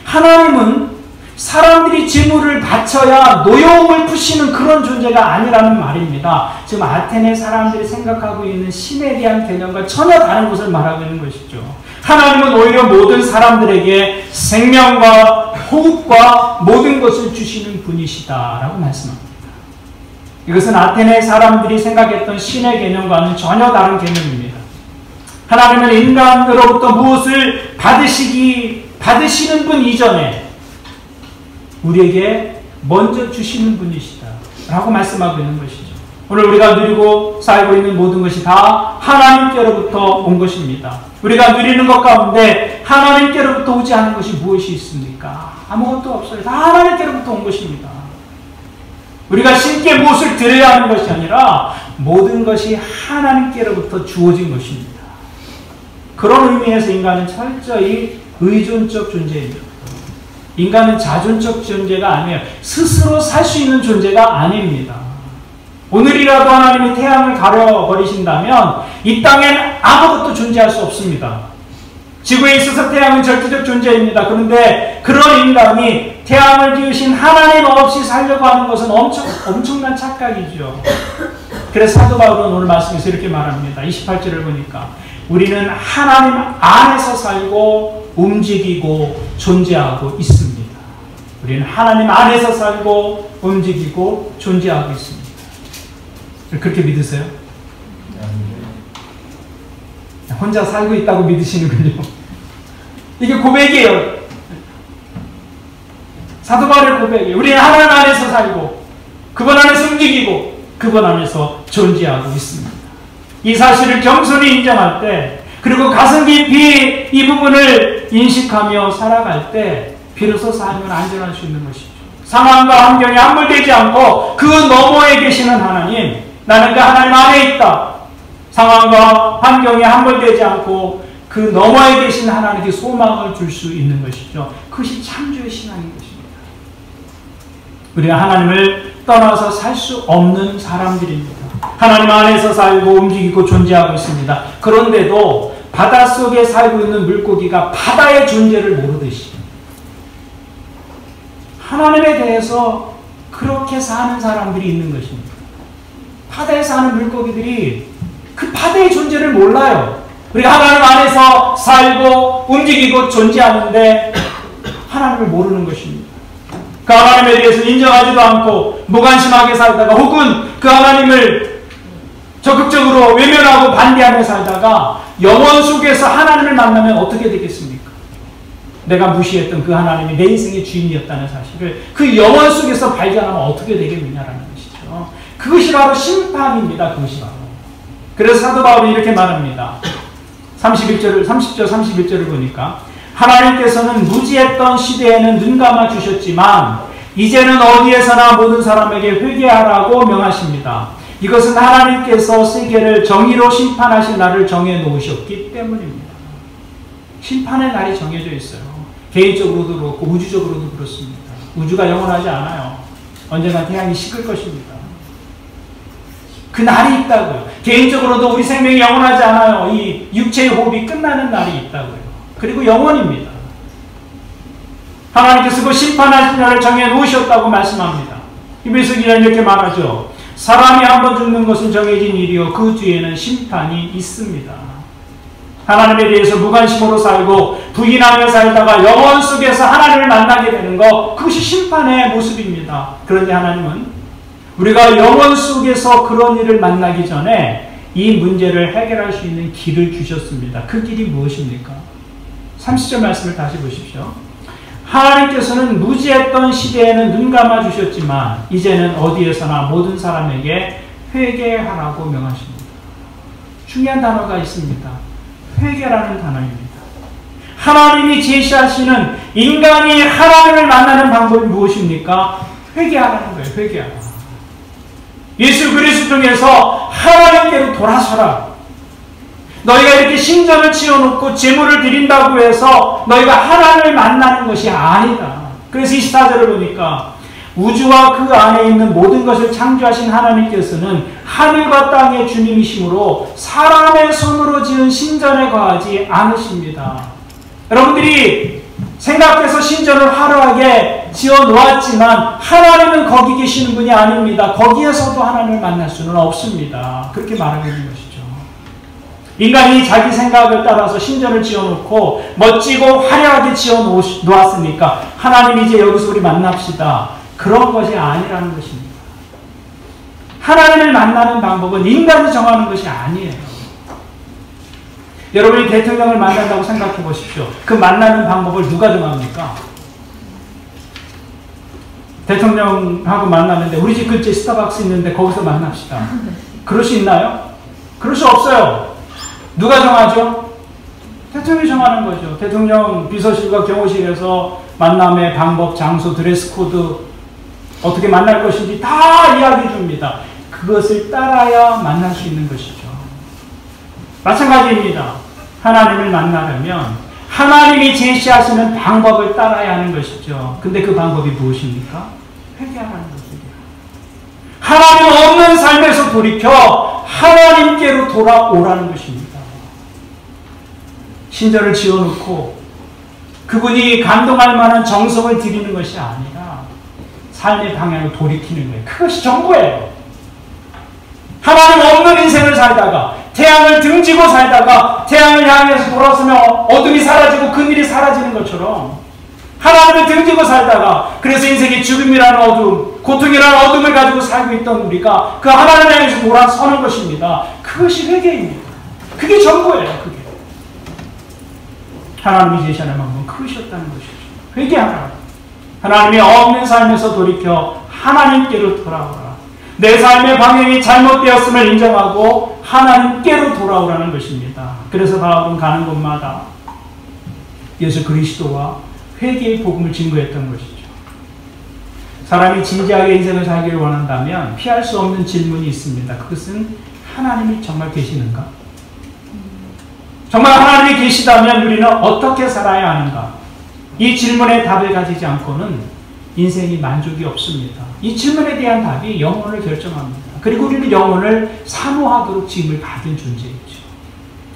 하나님은 사람들이 재물을 바쳐야 노여움을 푸시는 그런 존재가 아니라는 말입니다. 지금 아테네 사람들이 생각하고 있는 신에 대한 개념과 전혀 다른 것을 말하고 있는 것이죠. 하나님은 오히려 모든 사람들에게 생명과 호흡과 모든 것을 주시는 분이시다라고 말씀합니다. 이것은 아테네 사람들이 생각했던 신의 개념과는 전혀 다른 개념입니다. 하나님은 인간으로부터 무엇을 받으시는 분 이전에 우리에게 먼저 주시는 분이시다 라고 말씀하고 있는 것이죠. 오늘 우리가 누리고 살고 있는 모든 것이 다 하나님께로부터 온 것입니다. 우리가 누리는 것 가운데 하나님께로부터 오지 않은 것이 무엇이 있습니까? 아무것도 없어요. 다 하나님께로부터 온 것입니다. 우리가 신께 무엇을 드려야 하는 것이 아니라 모든 것이 하나님께로부터 주어진 것입니다. 그런 의미에서 인간은 철저히 의존적 존재입니다. 인간은 자존적 존재가 아니에요. 스스로 살 수 있는 존재가 아닙니다. 오늘이라도 하나님이 태양을 가려버리신다면 이 땅엔 아무것도 존재할 수 없습니다. 지구에 있어서 태양은 절대적 존재입니다. 그런데 그런 인간이 태양을 지으신 하나님 없이 살려고 하는 것은 엄청난 착각이죠. 그래서 사도 바울은 오늘 말씀에서 이렇게 말합니다. 28절을 보니까 우리는 하나님 안에서 살고 움직이고 존재하고 있습니다. 우리는 하나님 안에서 살고 움직이고 존재하고 있습니다. 그렇게 믿으세요? 혼자 살고 있다고 믿으시는군요. 이게 고백이에요. 사도 바울의 고백이에요. 우리는 하나님 안에서 살고 그분 안에서 움직이고 그분 안에서 존재하고 있습니다. 이 사실을 겸손히 인정할 때, 그리고 가슴 깊이 이 부분을 인식하며 살아갈 때 비로소 삶은 안전할 수 있는 것이죠. 상황과 환경에 함몰되지 않고 그 너머에 계시는 하나님, 나는 그 하나님 안에 있다. 상황과 환경에 함몰되지 않고 그 너머에 계신 하나님께 소망을 줄 수 있는 것이죠. 그것이 창조의 신앙인 것입니다. 우리가 하나님을 떠나서 살 수 없는 사람들입니다. 하나님 안에서 살고 움직이고 존재하고 있습니다. 그런데도 바닷속에 살고 있는 물고기가 바다의 존재를 모르듯이 하나님에 대해서 그렇게 사는 사람들이 있는 것입니다. 바다에 사는 물고기들이 그 바다의 존재를 몰라요. 우리가 하나님 안에서 살고 움직이고 존재하는데 하나님을 모르는 것입니다. 그 하나님에 대해서 인정하지도 않고 무관심하게 살다가, 혹은 그 하나님을 적극적으로 외면하고 반대하며 살다가 영혼 속에서 하나님을 만나면 어떻게 되겠습니까? 내가 무시했던 그 하나님이 내 인생의 주인이었다는 사실을 그 영혼 속에서 발견하면 어떻게 되겠느냐라는 것이죠. 그것이 바로 심판입니다. 그것이 바로. 그래서 사도 바울이 이렇게 말합니다. 30절 31절을 보니까 하나님께서는 무지했던 시대에는 눈 감아 주셨지만 이제는 어디에서나 모든 사람에게 회개하라고 명하십니다. 이것은 하나님께서 세계를 정의로 심판하실 날을 정해 놓으셨기 때문입니다. 심판의 날이 정해져 있어요. 개인적으로도 그렇고 우주적으로도 그렇습니다. 우주가 영원하지 않아요. 언젠가 태양이 식을 것입니다. 그 날이 있다고요. 개인적으로도 우리 생명이 영원하지 않아요. 이 육체의 호흡이 끝나는 날이 있다고요. 그리고 영원입니다. 하나님께서 그 심판하신 날을 정해 놓으셨다고 말씀합니다. 히브리서 기자는 이렇게 말하죠. 사람이 한번 죽는 것은 정해진 일이요 그 뒤에는 심판이 있습니다. 하나님에 대해서 무관심으로 살고 부인하며 살다가 영혼 속에서 하나님을 만나게 되는 것, 그것이 심판의 모습입니다. 그런데 하나님은 우리가 영혼 속에서 그런 일을 만나기 전에 이 문제를 해결할 수 있는 길을 주셨습니다. 그 길이 무엇입니까? 30절 말씀을 다시 보십시오. 하나님께서는 무지했던 시대에는 눈 감아 주셨지만 이제는 어디에서나 모든 사람에게 회개하라고 명하십니다. 중요한 단어가 있습니다. 회개라는 단어입니다. 하나님이 제시하시는 인간이 하나님을 만나는 방법이 무엇입니까? 회개하라는 거예요. 회개하라. 예수 그리스도 통해서 하나님께로 돌아서라. 너희가 이렇게 신전을 지어놓고 제물을 드린다고 해서 너희가 하나님을 만나는 것이 아니다. 그래서 24절을 보니까 우주와 그 안에 있는 모든 것을 창조하신 하나님께서는 하늘과 땅의 주님이시므로 사람의 손으로 지은 신전에 거하지 않으십니다. 여러분들이 생각해서 신전을 화려하게 지어놓았지만 하나님은 거기 계시는 분이 아닙니다. 거기에서도 하나님을 만날 수는 없습니다. 그렇게 말하고 있는 것이죠. 인간이 자기 생각을 따라서 신전을 지어놓고 멋지고 화려하게 지어놓았으니까 하나님 이제 여기서 우리 만납시다. 그런 것이 아니라는 것입니다. 하나님을 만나는 방법은 인간이 정하는 것이 아니에요. 여러분이 대통령을 만난다고 생각해 보십시오. 그 만나는 방법을 누가 정합니까? 대통령하고 만났는데 우리 집 근처에 스타벅스 있는데 거기서 만납시다. 그럴 수 있나요? 그럴 수 없어요. 누가 정하죠? 대통령이 정하는 거죠. 대통령 비서실과 경호실에서 만남의 방법, 장소, 드레스 코드, 어떻게 만날 것인지 다 이야기해 줍니다. 그것을 따라야 만날 수 있는 것이죠. 마찬가지입니다. 하나님을 만나려면 하나님이 제시하시는 방법을 따라야 하는 것이죠. 근데 그 방법이 무엇입니까? 회개하라는 것입니다. 하나님 없는 삶에서 돌이켜 하나님께로 돌아오라는 것입니다. 신전을 지어놓고 그분이 감동할 만한 정성을 드리는 것이 아니라 삶의 방향을 돌이키는 거예요. 그것이 전부예요. 하나님 없는 인생을 살다가 태양을 등지고 살다가 태양을 향해서 돌아서면 어둠이 사라지고 그늘이 사라지는 것처럼 하나님을 등지고 살다가 그래서 인생의 죽음이라는 어둠, 고통이라는 어둠을 가지고 살고 있던 우리가 그 하나님을 향해서 돌아서는 것입니다. 그것이 회개입니다. 그게 전부예요. 그게. 하나님이 제시하는 방법은 그것이었다는 것이죠. 회개하라. 하나님이 없는 삶에서 돌이켜 하나님께로 돌아오라. 내 삶의 방향이 잘못되었음을 인정하고 하나님께로 돌아오라는 것입니다. 그래서 바울은 가는 곳마다 예수 그리스도와 회개의 복음을 증거했던 것이죠. 사람이 진지하게 인생을 살기를 원한다면 피할 수 없는 질문이 있습니다. 그것은 하나님이 정말 계시는가? 정말 하나님이 계시다면 우리는 어떻게 살아야 하는가? 이 질문에 답을 가지지 않고는 인생이 만족이 없습니다. 이 질문에 대한 답이 영혼을 결정합니다. 그리고 우리는 영혼을 사모하도록 지음을 받은 존재이죠.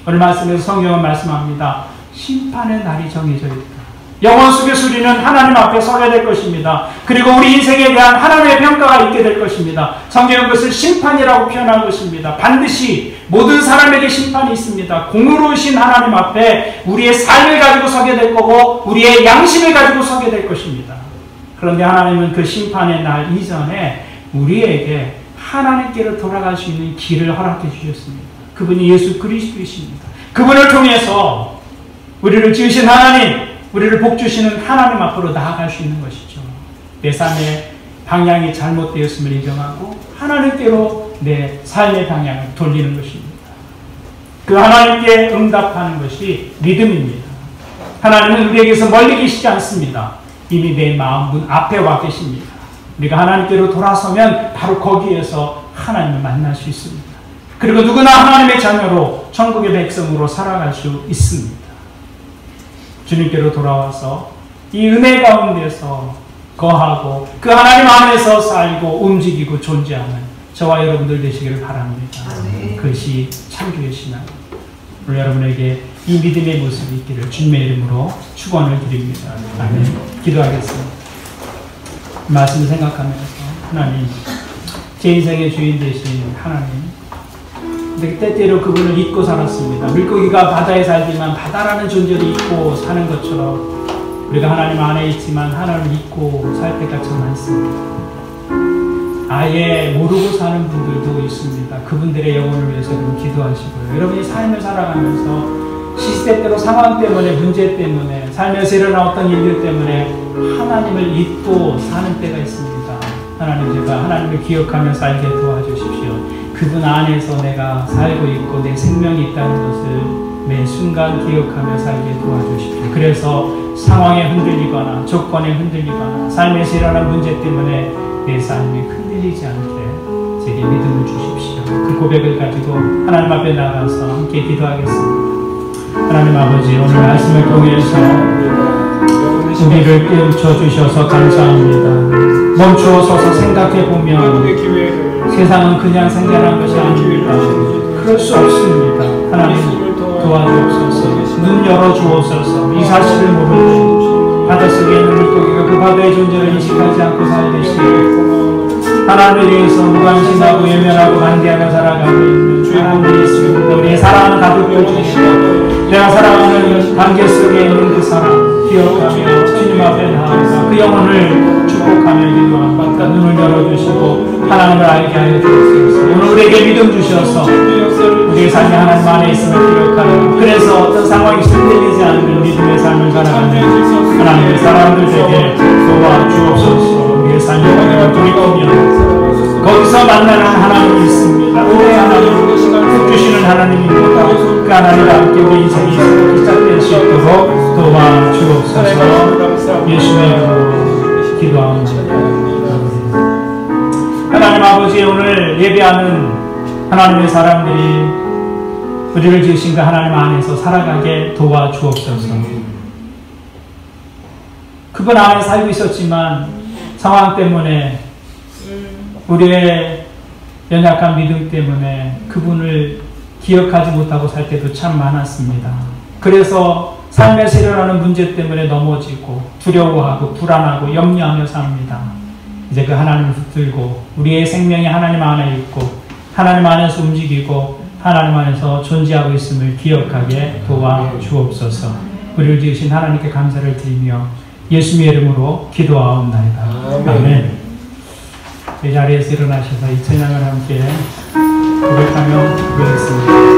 오늘 말씀에서 성경은 말씀합니다. 심판의 날이 정해져 있다. 영혼 속에서 우리는 하나님 앞에 서게 될 것입니다. 그리고 우리 인생에 대한 하나님의 평가가 있게 될 것입니다. 성경은 그것을 심판이라고 표현한 것입니다. 반드시 모든 사람에게 심판이 있습니다. 공의로우신 하나님 앞에 우리의 삶을 가지고 서게 될 거고 우리의 양심을 가지고 서게 될 것입니다. 그런데 하나님은 그 심판의 날 이전에 우리에게 하나님께로 돌아갈 수 있는 길을 허락해 주셨습니다. 그분이 예수 그리스도이십니다. 그분을 통해서 우리를 지으신 하나님, 우리를 복주시는 하나님 앞으로 나아갈 수 있는 것이죠. 내 삶의 방향이 잘못되었음을 인정하고 하나님께로 내 삶의 방향을 돌리는 것입니다. 그 하나님께 응답하는 것이 믿음입니다. 하나님은 우리에게서 멀리 계시지 않습니다. 이미 내 마음 문 앞에 와 계십니다. 우리가 하나님께로 돌아서면 바로 거기에서 하나님을 만날 수 있습니다. 그리고 누구나 하나님의 자녀로 천국의 백성으로 살아갈 수 있습니다. 주님께로 돌아와서 이 은혜 가운데서 거하고 그 하나님 안에서 살고 움직이고 존재하는 저와 여러분들 되시기를 바랍니다. 그것이 창조의 신앙. 오늘 여러분에게 이 믿음의 모습이 있기를 주님의 이름으로 축원을 드립니다. 아멘. 기도하겠습니다. 말씀 생각하면서 하나님, 제 인생의 주인 되신 하나님, 근데 때때로 그분을 잊고 살았습니다. 물고기가 바다에 살지만 바다라는 존재를 잊고 사는 것처럼 우리가 하나님 안에 있지만 하나님을 잊고 살 때가 참 많습니다. 아예 모르고 사는 분들도 있습니다. 그분들의 영혼을 위해서 여러분 기도하시고요. 여러분이 삶을 살아가면서 시시때때로 상황 때문에, 문제 때문에, 삶에서 일어난 어떤 일들 때문에 하나님을 잊고 사는 때가 있습니다. 하나님, 제가 하나님을 기억하며 살게 도와주십시오. 그분 안에서 내가 살고 있고 내 생명이 있다는 것을 매 순간 기억하며 살게 도와주십시오. 그래서 상황에 흔들리거나 조건에 흔들리거나 삶에서 일어난 문제 때문에 내 삶이 흔들리지 않게 제게 믿음을 주십시오. 그 고백을 가지고 하나님 앞에 나가서 함께 기도하겠습니다. 하나님 아버지, 오늘 말씀을 통해서 우리를 깨우쳐 주셔서 감사합니다. 멈추어 서서 생각해보면 세상은 그냥 생겨난 것이 아닙니다. 그럴 수 없습니다. 하나님 도와주옵소서. 눈 열어주옵소서. 이 사실을 모르고 바닷속에 있는 물고기가 그 바다의 존재를 인식하지 않고 살듯이 하나님에 대해서 무관심하고 외면하고 반대하며 살아가고 있는 사람들이 있습니다. 우리의 사랑하는 가족들 중에 내가 사랑하는 관계 속에 있는 그 사람 기억하며 주님 앞에 나아가 그 영혼을 축복하며 기도합니다. 눈을 열어주시고 하나님을 알게 하여 주옵소서. 오늘 우리에게 믿음 주셔서 우리의 삶이 하나님 안에 있음을 기억하여 그래서 어떤 상황이 흔들리지 않는 믿음의 삶을 살아가는 하나님의 사람들에게 도와주옵소서. 우리의 삶이 하나님을 돌이키며 거기서 만나는 하나님이 있습니다. 우리의 하나님, 주시는 하나님입니다. 그 하나님과 함께 우리 인생이 시작될 수 있도록 도와주옵소서. 예수의 이름으로 기도합니다. 하나님 아버지, 오늘 예배하는 하나님의 사람들이 우리를 지으신 그 하나님 안에서 살아가게 도와주옵소서. 그분 안에 살고 있었지만 상황 때문에 우리의 연약한 믿음 때문에 그분을 기억하지 못하고 살 때도 참 많았습니다. 그래서 삶에서 일어나는 문제 때문에 넘어지고 두려워하고 불안하고 염려하며 삽니다. 이제 그 하나님을 붙들고 우리의 생명이 하나님 안에 있고 하나님 안에서 움직이고 하나님 안에서 존재하고 있음을 기억하게 도와주옵소서. 우리를 지으신 하나님께 감사를 드리며 예수님의 이름으로 기도하옵나이다. 아멘. 이 자리에서 일어나셔서 이 찬양을 함께 고백하며 기도했습니다.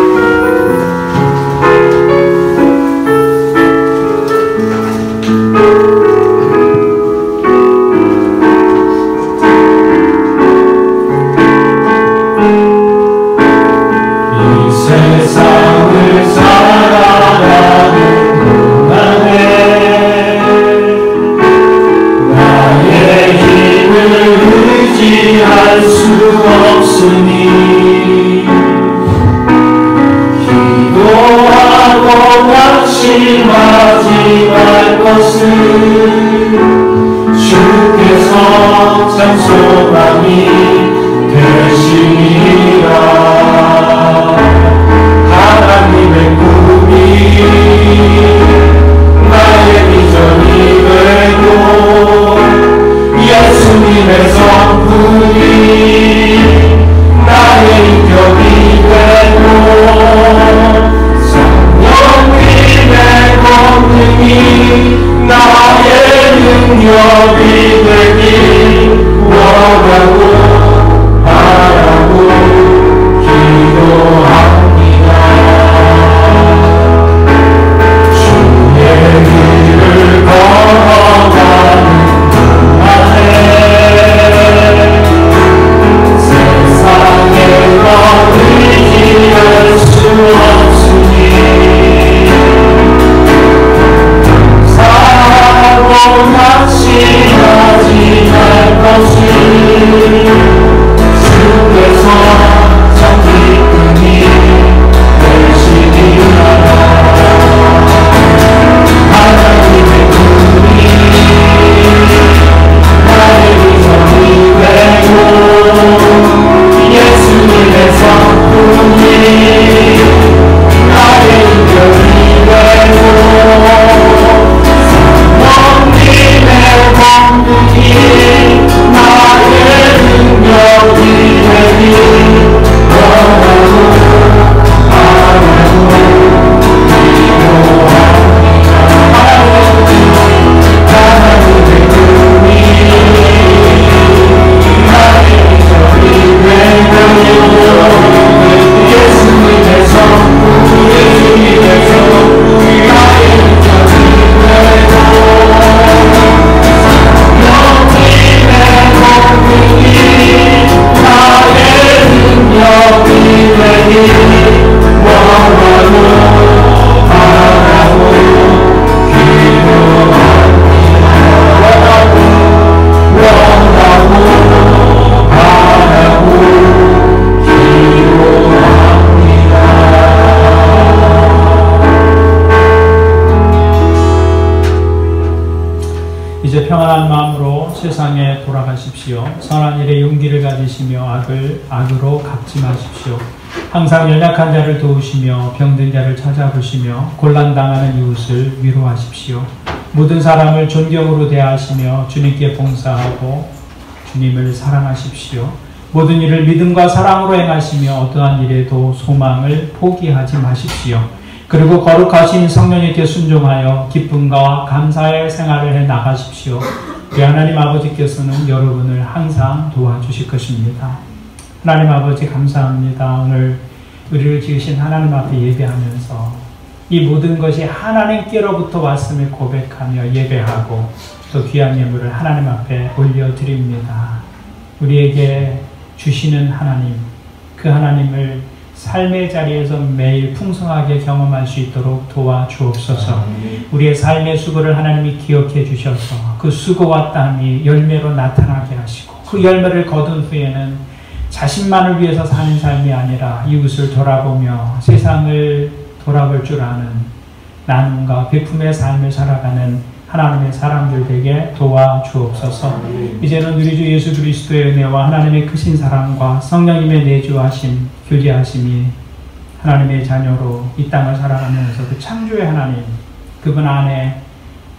이제 평안한 마음으로 세상에 돌아가십시오. 선한 일에 용기를 가지시며 악으로 갚지 마십시오. 항상 연약한 자를 도우시며 병든 자를 찾아보시며 곤란당하는 이웃을 위로하십시오. 모든 사람을 존경으로 대하시며 주님께 봉사하고 주님을 사랑하십시오. 모든 일을 믿음과 사랑으로 행하시며 어떠한 일에도 소망을 포기하지 마십시오. 그리고 거룩하신 성령님께 순종하여 기쁨과 감사의 생활을 해 나가십시오. 우리 하나님 아버지께서는 여러분을 항상 도와주실 것입니다. 하나님 아버지 감사합니다. 오늘 우리를 지으신 하나님 앞에 예배하면서 이 모든 것이 하나님께로부터 왔음을 고백하며 예배하고 또 귀한 예물을 하나님 앞에 올려드립니다. 우리에게 주시는 하나님, 그 하나님을 삶의 자리에서 매일 풍성하게 경험할 수 있도록 도와주옵소서. 우리의 삶의 수고를 하나님이 기억해 주셔서 그 수고와 땀이 열매로 나타나게 하시고 그 열매를 거둔 후에는 자신만을 위해서 사는 삶이 아니라 이웃을 돌아보며 세상을 돌아볼 줄 아는 나눔과 베품의 삶을 살아가는 하나님의 사람들 되게 도와주옵소서. 이제는 우리 주 예수 그리스도의 은혜와 하나님의 크신 사랑과 성령님의 내주하심, 교제하심이 하나님의 자녀로 이 땅을 살아가면서 그 창조의 하나님, 그분 안에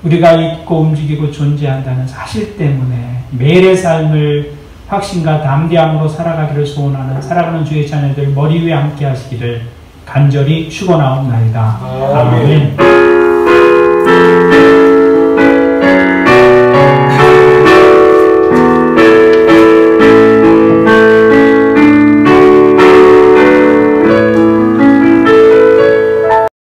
우리가 있고 움직이고 존재한다는 사실 때문에 매일의 삶을 확신과 담대함으로 살아가기를 소원하는 살아가는 주의 자녀들 머리 위에 함께 하시기를 간절히 축원하옵나이다. 아멘.